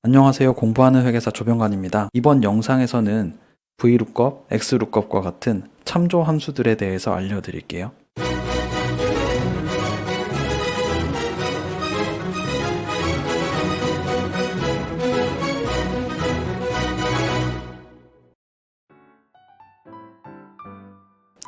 안녕하세요. 공부하는 회계사 조병관입니다. 이번 영상에서는 VLOOKUP, XLOOKUP과 같은 참조 함수들에 대해서 알려드릴게요.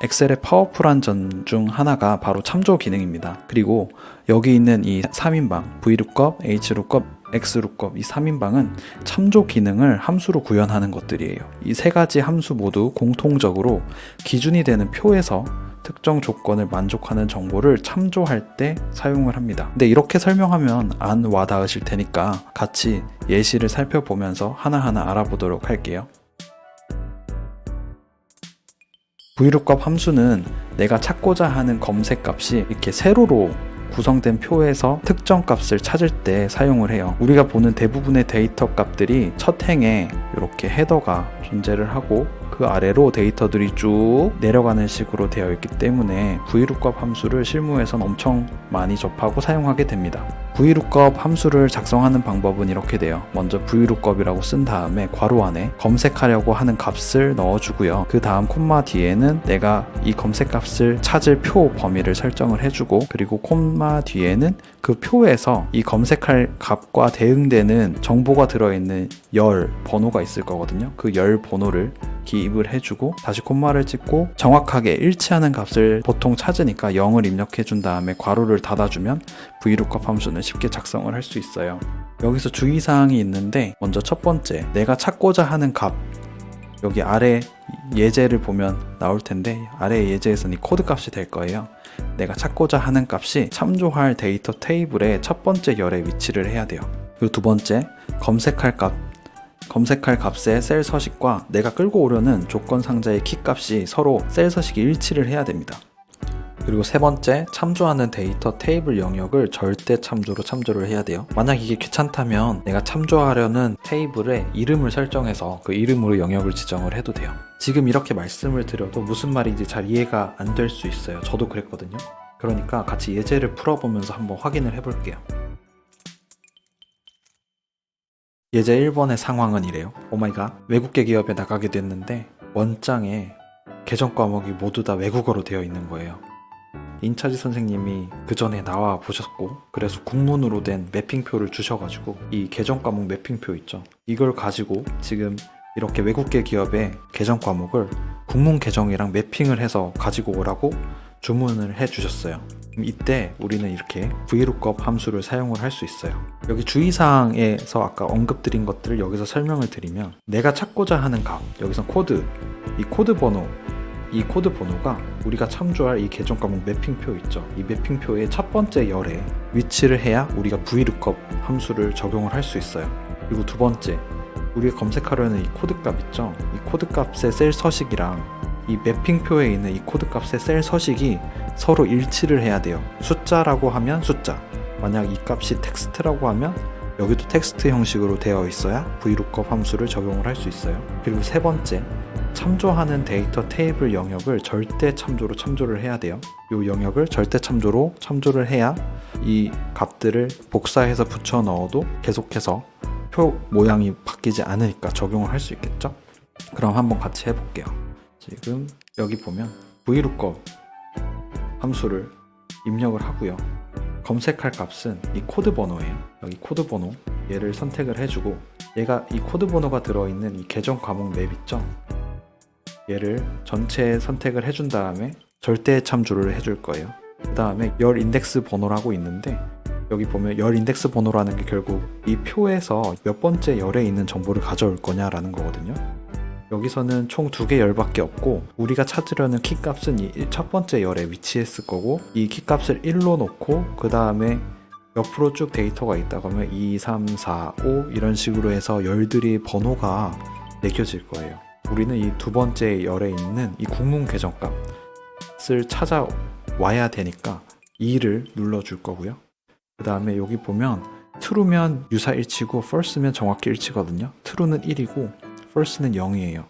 엑셀의 파워풀한 점 중 하나가 바로 참조 기능입니다. 그리고 여기 있는 이 3인방, VLOOKUP, HLOOKUP, XLOOKUP 이 3인방은 참조 기능을 함수로 구현하는 것들이에요. 이 세 가지 함수 모두 공통적으로 기준이 되는 표에서 특정 조건을 만족하는 정보를 참조할 때 사용을 합니다. 근데 이렇게 설명하면 안 와닿으실 테니까 같이 예시를 살펴보면서 하나하나 알아보도록 할게요. VLOOKUP 함수는 내가 찾고자 하는 검색 값이 이렇게 세로로 구성된 표에서 특정 값을 찾을 때 사용을 해요. 우리가 보는 대부분의 데이터 값들이 첫 행에 이렇게 헤더가 존재를 하고 그 아래로 데이터들이 쭉 내려가는 식으로 되어 있기 때문에 VLOOKUP 함수를 실무에선 엄청 많이 접하고 사용하게 됩니다. VLOOKUP 함수를 작성하는 방법은 이렇게 돼요. 먼저 VLOOKUP이라고 쓴 다음에 괄호 안에 검색하려고 하는 값을 넣어주고요. 그 다음 콤마 뒤에는 내가 이 검색 값을 찾을 표 범위를 설정을 해주고, 그리고 콤마 뒤에는 그 표에서 이 검색할 값과 대응되는 정보가 들어있는 열 번호가 있을 거거든요. 그 열 번호를 기입을 해주고 다시 콤마를 찍고 정확하게 일치하는 값을 보통 찾으니까 0을 입력해 준 다음에 괄호를 닫아주면 VLOOKUP 함수는 쉽게 작성을 할 수 있어요. 여기서 주의사항이 있는데, 먼저 첫 번째, 내가 찾고자 하는 값, 여기 아래 예제를 보면 나올 텐데 아래 예제에서는 이 코드 값이 될 거예요. 내가 찾고자 하는 값이 참조할 데이터 테이블의 첫 번째 열에 위치를 해야 돼요. 그리고 두 번째, 검색할 값의 셀 서식과 내가 끌고 오려는 조건 상자의 키 값이 서로 셀 서식이 일치를 해야 됩니다. 그리고 세 번째, 참조하는 데이터 테이블 영역을 절대 참조로 참조를 해야 돼요. 만약 이게 귀찮다면 내가 참조하려는 테이블에 이름을 설정해서 그 이름으로 영역을 지정을 해도 돼요. 지금 이렇게 말씀을 드려도 무슨 말인지 잘 이해가 안 될 수 있어요. 저도 그랬거든요. 그러니까 같이 예제를 풀어보면서 한번 확인을 해볼게요. 예제 1번의 상황은 이래요. 오마이갓, 외국계 기업에 나가게 됐는데 원장에 계정 과목이 모두 다 외국어로 되어 있는 거예요. 인차지 선생님이 그 전에 나와 보셨고, 그래서 국문으로 된 매핑표를 주셔가지고 이 계정 과목 매핑표 있죠, 이걸 가지고 지금 이렇게 외국계 기업의 계정 과목을 국문 계정이랑 매핑을 해서 가지고 오라고 주문을 해 주셨어요. 이때 우리는 이렇게 VLOOKUP 함수를 사용을 할 수 있어요. 여기 주의사항에서 아까 언급드린 것들을 여기서 설명을 드리면, 내가 찾고자 하는 값, 여기서 코드, 이 코드 번호가 우리가 참조할 이 계정 과목 매핑표 있죠, 이 매핑표의 첫 번째 열에 위치를 해야 우리가 VLOOKUP 함수를 적용을 할 수 있어요. 그리고 두 번째, 우리가 검색하려는 이 코드 값 있죠, 이 코드 값의 셀 서식이랑 이 매핑표에 있는 이 코드 값의 셀 서식이 서로 일치를 해야 돼요. 숫자라고 하면 숫자, 만약 이 값이 텍스트라고 하면 여기도 텍스트 형식으로 되어 있어야 VLOOKUP 함수를 적용을 할 수 있어요. 그리고 세 번째, 참조하는 데이터 테이블 영역을 절대 참조로 참조를 해야 돼요. 이 영역을 절대 참조로 참조를 해야 이 값들을 복사해서 붙여 넣어도 계속해서 표 모양이 바뀌지 않으니까 적용을 할 수 있겠죠? 그럼 한번 같이 해볼게요. 지금 여기 보면 VLOOKUP 함수를 입력을 하고요. 검색할 값은 이 코드 번호예요. 여기 코드 번호, 얘를 선택을 해주고, 얘가 이 코드 번호가 들어있는 이 계정 과목 맵 있죠, 얘를 전체 선택을 해준 다음에 절대 참조를 해줄 거예요. 그 다음에 열 인덱스 번호라고 있는데, 여기 보면 열 인덱스 번호라는 게 결국 이 표에서 몇 번째 열에 있는 정보를 가져올 거냐라는 거거든요. 여기서는 총 2개 열밖에 없고, 우리가 찾으려는 키 값은 이 첫 번째 열에 위치했을 거고, 이 키 값을 1로 놓고 그 다음에 옆으로 쭉 데이터가 있다고 하면 2, 3, 4, 5 이런 식으로 해서 열들이 번호가 매겨질 거예요. 우리는 이 두 번째 열에 있는 이 국문 계정 값을 찾아와야 되니까 2를 눌러줄 거고요. 그 다음에 여기 보면 true면 유사일치고 false면 정확히 일치거든요. true는 1이고 false는 0이에요.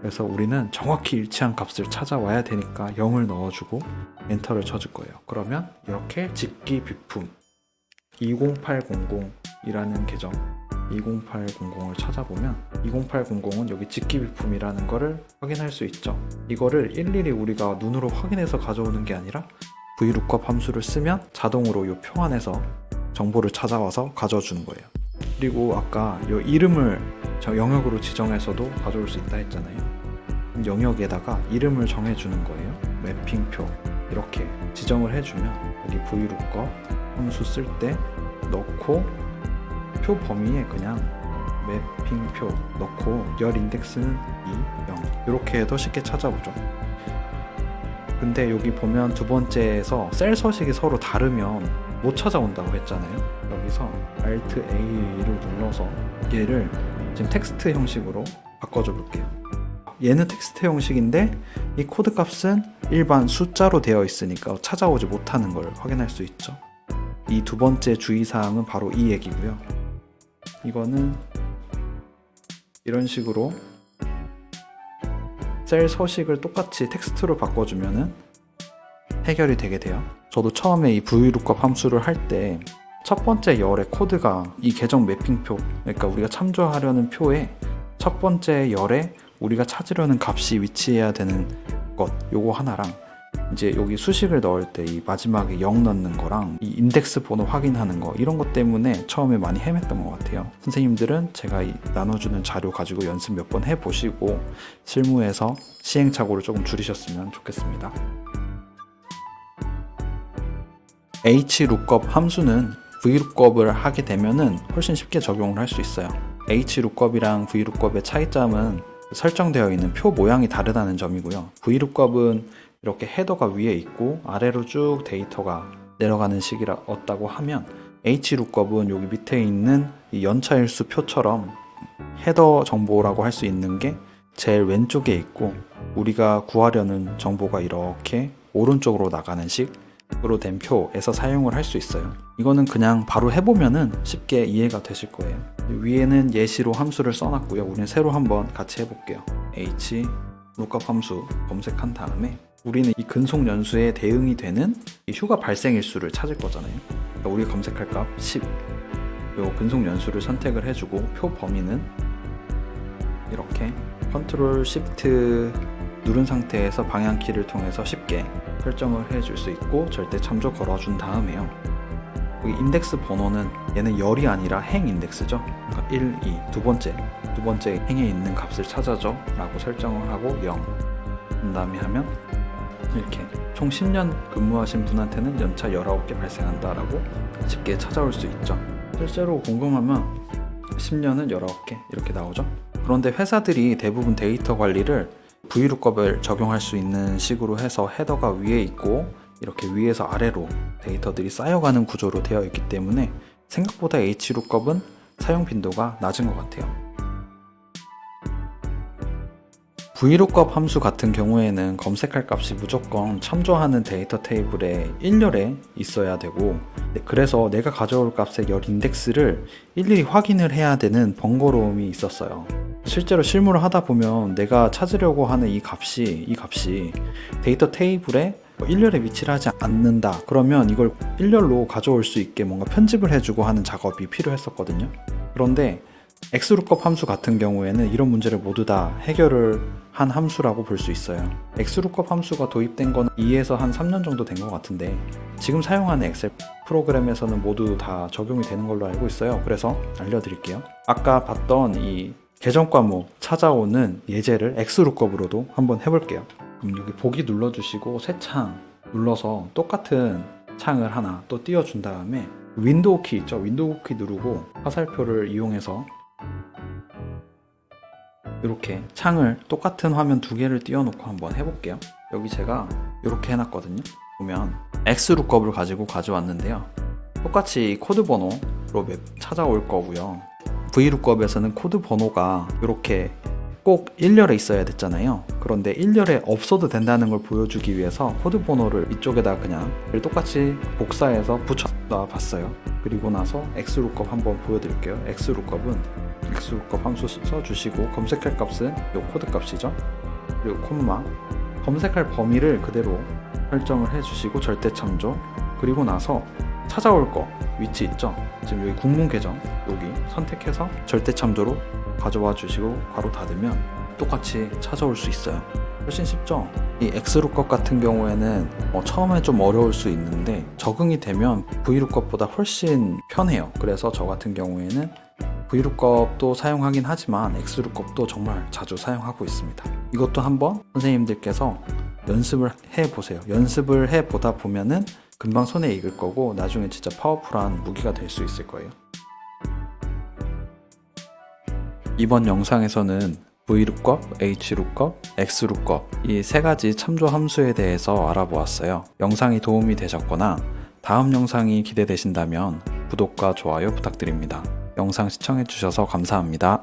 그래서 우리는 정확히 일치한 값을 찾아와야 되니까 0을 넣어주고 엔터를 쳐줄 거예요. 그러면 이렇게 직기 비품 20800이라는 계정 20800을 찾아보면 20800은 여기 직기비품이라는 거를 확인할 수 있죠. 이거를 일일이 우리가 눈으로 확인해서 가져오는 게 아니라 VLOOKUP 함수를 쓰면 자동으로 이 표 안에서 정보를 찾아와서 가져주는 거예요. 그리고 아까 이 이름을 영역으로 지정해서도 가져올 수 있다 했잖아요. 영역에다가 이름을 정해주는 거예요. 매핑표 이렇게 지정을 해주면 여기 VLOOKUP 함수 쓸 때 넣고 표 범위에 그냥 매핑표 넣고 열 인덱스는 2, 0 이렇게 해도 쉽게 찾아보죠. 근데 여기 보면 두 번째에서 셀 서식이 서로 다르면 못 찾아온다고 했잖아요. 여기서 Alt A를 눌러서 얘를 지금 텍스트 형식으로 바꿔줘 볼게요. 얘는 텍스트 형식인데 이 코드 값은 일반 숫자로 되어 있으니까 찾아오지 못하는 걸 확인할 수 있죠. 이 두 번째 주의사항은 바로 이 얘기고요. 이거는 이런 식으로 셀 서식을 똑같이 텍스트로 바꿔주면은 해결이 되게 돼요. 저도 처음에 이 VLOOKUP 함수를 할 때 첫 번째 열의 코드가 이 계정 매핑표, 그러니까 우리가 참조하려는 표에 첫 번째 열에 우리가 찾으려는 값이 위치해야 되는 것 요거 하나랑 이제 여기 수식을 넣을 때 이 마지막에 0 넣는 거랑 이 인덱스 번호 확인하는 거 이런 것 때문에 처음에 많이 헤맸던 것 같아요. 선생님들은 제가 이 나눠주는 자료 가지고 연습 몇 번 해보시고 실무에서 시행착오를 조금 줄이셨으면 좋겠습니다. HLOOKUP 함수는 VLOOKUP을 하게 되면은 훨씬 쉽게 적용을 할 수 있어요. HLOOKUP이랑 VLOOKUP의 차이점은 설정되어 있는 표 모양이 다르다는 점이고요. VLOOKUP은 이렇게 헤더가 위에 있고 아래로 쭉 데이터가 내려가는 식이었다고 하면 HLOOKUP은 여기 밑에 있는 이 연차일수 표처럼 헤더 정보라고 할 수 있는 게 제일 왼쪽에 있고 우리가 구하려는 정보가 이렇게 오른쪽으로 나가는 식으로 된 표에서 사용을 할 수 있어요. 이거는 그냥 바로 해보면은 쉽게 이해가 되실 거예요. 위에는 예시로 함수를 써놨고요. 우리는 새로 한번 같이 해볼게요. HLOOKUP 함수 검색한 다음에 우리는 이 근속 연수에 대응이 되는 이 휴가 발생 일수를 찾을 거잖아요. 그러니까 우리가 검색할 값 10. 요 근속 연수를 선택을 해주고 표 범위는 이렇게 컨트롤 시프트 누른 상태에서 방향키를 통해서 쉽게 설정을 해줄 수 있고 절대 참조 걸어준 다음에요. 여기 인덱스 번호는 얘는 열이 아니라 행 인덱스죠. 그러니까 1, 2 두 번째 행에 있는 값을 찾아줘 라고 설정을 하고 0. 그 다음에 하면 이렇게 총 10년 근무하신 분한테는 연차 19개 발생한다 라고 쉽게 찾아올 수 있죠. 실제로 궁금하면 10년은 19개 이렇게 나오죠. 그런데 회사들이 대부분 데이터 관리를 VLOOKUP을 적용할 수 있는 식으로 해서 헤더가 위에 있고 이렇게 위에서 아래로 데이터들이 쌓여가는 구조로 되어 있기 때문에 생각보다 HLOOKUP은 사용 빈도가 낮은 것 같아요. VLOOKUP 함수 같은 경우에는 검색할 값이 무조건 참조하는 데이터 테이블에 1열에 있어야 되고 그래서 내가 가져올 값의 열 인덱스를 일일이 확인을 해야 되는 번거로움이 있었어요. 실제로 실무를 하다 보면 내가 찾으려고 하는 이 값이 데이터 테이블에 1열에 위치를 하지 않는다. 그러면 이걸 1열로 가져올 수 있게 뭔가 편집을 해주고 하는 작업이 필요했었거든요. 그런데 XLOOKUP 함수 같은 경우에는 이런 문제를 모두 다 해결을 한 함수라고 볼 수 있어요. XLOOKUP 함수가 도입된 건 2에서 한 3년 정도 된 것 같은데 지금 사용하는 엑셀 프로그램에서는 모두 다 적용이 되는 걸로 알고 있어요. 그래서 알려드릴게요. 아까 봤던 이 계정 과목 찾아오는 예제를 XLOOKUP으로도 한번 해볼게요. 그럼 여기 보기 눌러주시고 새 창 눌러서 똑같은 창을 하나 또 띄워준 다음에 윈도우 키 있죠? 윈도우 키 누르고 화살표를 이용해서 이렇게 창을 똑같은 화면 두 개를 띄워놓고 한번 해볼게요. 여기 제가 이렇게 해놨거든요. 보면 XLOOKUP을 가지고 가져왔는데요. 똑같이 코드 번호로 찾아올 거고요. VLOOKUP에서는 코드 번호가 이렇게 꼭 1열에 있어야 됐잖아요. 그런데 1열에 없어도 된다는 걸 보여주기 위해서 코드 번호를 이쪽에다 그냥 똑같이 복사해서 붙여놔 봤어요. 그리고 나서 XLOOKUP 한번 보여드릴게요. XLOOKUP은 XLOOKUP 함수 써주시고 검색할 값은 이 코드 값이죠. 그리고 콤마 검색할 범위를 그대로 설정을 해주시고 절대 참조. 그리고 나서 찾아올 거 위치 있죠? 지금 여기 국문 계정 여기 선택해서 절대 참조로 가져와 주시고 괄호 닫으면 똑같이 찾아올 수 있어요. 훨씬 쉽죠? 이 엑스룩업 같은 경우에는 처음에 좀 어려울 수 있는데 적응이 되면 V룩업보다 훨씬 편해요. 그래서 저 같은 경우에는 V룩업도 사용하긴 하지만 엑스룩업도 정말 자주 사용하고 있습니다. 이것도 한번 선생님들께서 연습을 해보세요. 연습을 해보다 보면은 금방 손에 익을 거고 나중에 진짜 파워풀한 무기가 될 수 있을 거예요. 이번 영상에서는 V룩업, H룩업, X룩업 이 세 가지 참조 함수에 대해서 알아보았어요. 영상이 도움이 되셨거나 다음 영상이 기대되신다면 구독과 좋아요 부탁드립니다. 영상 시청해주셔서 감사합니다.